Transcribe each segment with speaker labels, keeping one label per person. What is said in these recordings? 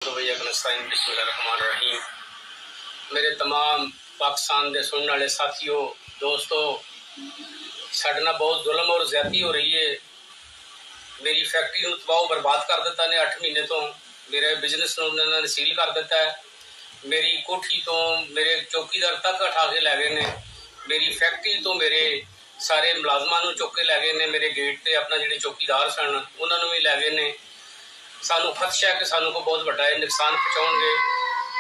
Speaker 1: बिस्मिल्लाहिर्रहमानिर्रहीम। मेरे तमाम पाकिस्तान के सुनने वाले साथियों दोस्तों, साडे नाल बहुत जुल्म और ज्यादती हो रही है। मेरी फैक्ट्री को तबाह बर्बाद कर दिता ने 8 महीने तो। मेरे बिजनेस को उन्होंने सील कर दिता है। मेरी कोठी तो मेरे चौकीदार तक उठा के लै गए ने। मेरी फैक्ट्री तो मेरे सारे मुलाजमान चुक के लै गए ने। मेरे गेट से अपना जिहड़े चौकीदार सन उन्होंने भी लै गए ने। सानू खदशा है कि सानू को बहुत बड़ा नुकसान पहुँचाएंगे।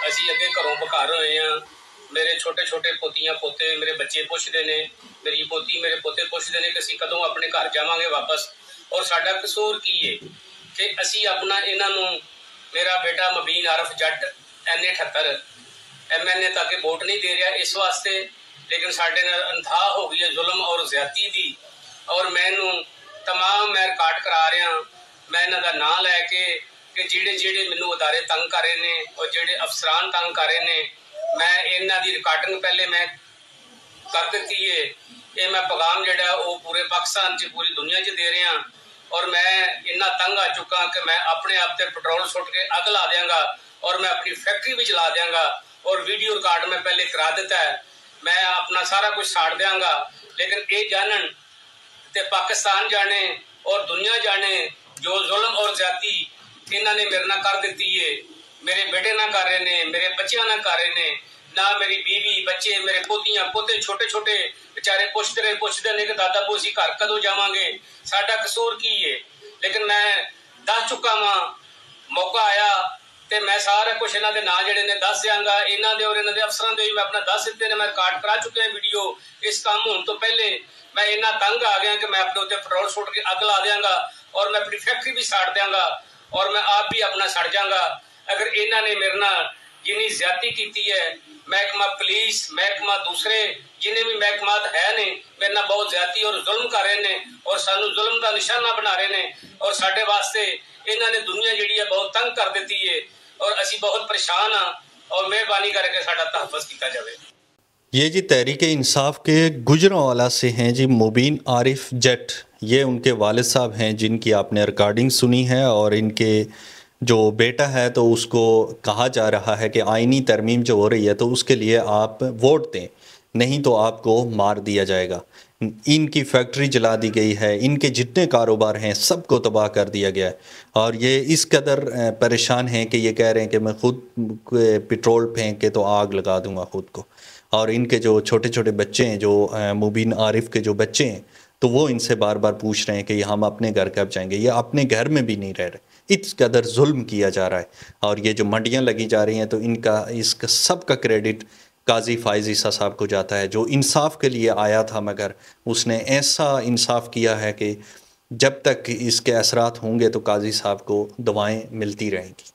Speaker 1: असी अगे घरों बकार होए हैं। मेरे छोटे छोटे पोतियां पोते मेरे बच्चे पुछते ने, मेरी पोती मेरे पोते पुछते ने कि असी कदों अपने घर जावांगे वापस। और साडा कसूर की है कि असी अपना इन्हों, मेरा बेटा मुबीन आरिफ जट NA-78 MNA तक वोट नहीं दे रहा इस वास्ते, लेकिन साडे नाल इंतहा हो गई है जुल्म और ज्यादती दी। और मैं तमाम मैं रिकॉर्ड करा रहा, मैं इन्हां दा नाम लैके कि जिहड़े जिहड़े मैनू अदारे तंग कर रहे ने और जिहड़े अफसरान तंग कर रहे ने, मैं इन्हां दी रिकॉर्डिंग पहले मैं कर दी है। ये मैं पैगाम जिहड़ा वो पूरे पाकिस्तान च पूरी दुनिया च दे रहा। और मैं इन्ना तंग आ चुका कि मैं अपने आप से पेट्रोल सुट के अग ला देंगा और मैं अपनी फैक्ट्री भी जला देंगा। और वीडियो रिकॉर्ड में पहले करा देता है, मैं अपना सारा कुछ साड़ देंगा। लेकिन ये जानन ते पाकिस्तान जाने और दुनिया जाने जो जुल्म और ज्यादती इन्होंने मेरे ना कर दी है। मेरे बेटे ना कर रहे ने, मेरे बच्चियां ना कर रहे ने, ना मेरी बीवी बच्चे मेरे पोतियां पोते छोटे छोटे बेचारे पुछते रहे कि दादा बो असीं घर कदों जावांगे, साडा कसूर की है। लेकिन मैं दस चुका वहां, मौका आया तो मैं सारा कुछ इन्हां दे नाम जिहड़े ने दस देंगा। इन्हां दे और इन्हां दे अफसरां दे मैं अपना दस दिते ने। मैं रिकॉर्ड करा चुके हैं वीडियो। इस काम होने तो पहले मैं इन्ना तंग आ गया कि मैं अपने उत्ते पेट्रोल सुट के अग ला देंगा और मैं अपनी फैक्ट्री भी साड़ देंगा और मैं आप भी अपना सड़ जाऊंगा। अगर इन्होंने मेरे नाल जिन्नी ज्यादती की है, महकमा पुलिस महकमा दूसरे जिन्हें भी महकमात है ने मेरे नाल बहुत ज्यादती और जुल्म कर रहे ने और सानू जुल्म का निशाना बना रहे ने। और साडे वास्ते इन्होंने दुनिया जिहड़ी है बहुत तंग कर दी है और असी बहुत परेशान हाँ। और मेहरबानी करके साडा तहफ़्फ़ुज़ किया जाए।
Speaker 2: ये जी तहरीक इंसाफ के गुजरांवाला से हैं जी मुबीन आरिफ जट। ये उनके वालिद साहब हैं जिनकी आपने रिकॉर्डिंग सुनी है। और इनके जो बेटा है तो उसको कहा जा रहा है कि आईनी तरमीम जो हो रही है तो उसके लिए आप वोट दें, नहीं तो आपको मार दिया जाएगा। इनकी फैक्ट्री जला दी गई है, इनके जितने कारोबार हैं सबको तबाह कर दिया गया है। और ये इस कदर परेशान हैं कि ये कह रहे हैं कि मैं ख़ुद पेट्रोल फेंक के तो आग लगा दूंगा ख़ुद को। और इनके जो छोटे छोटे बच्चे हैं, जो मुबीन आरिफ के जो बच्चे हैं, तो वो इनसे बार बार पूछ रहे हैं कि हम अपने घर कब जाएंगे। ये अपने घर में भी नहीं रह रहे, इस कदर जुल्म किया जा रहा है। और ये जो मंडियां लगी जा रही हैं तो इनका इसका सब का क्रेडिट काजी फ़ाइज़ ईसा साहब को जाता है, जो इंसाफ के लिए आया था मगर उसने ऐसा इंसाफ किया है कि जब तक इसके असरात होंगे तो काजी साहब को दवाएं मिलती रहेंगी।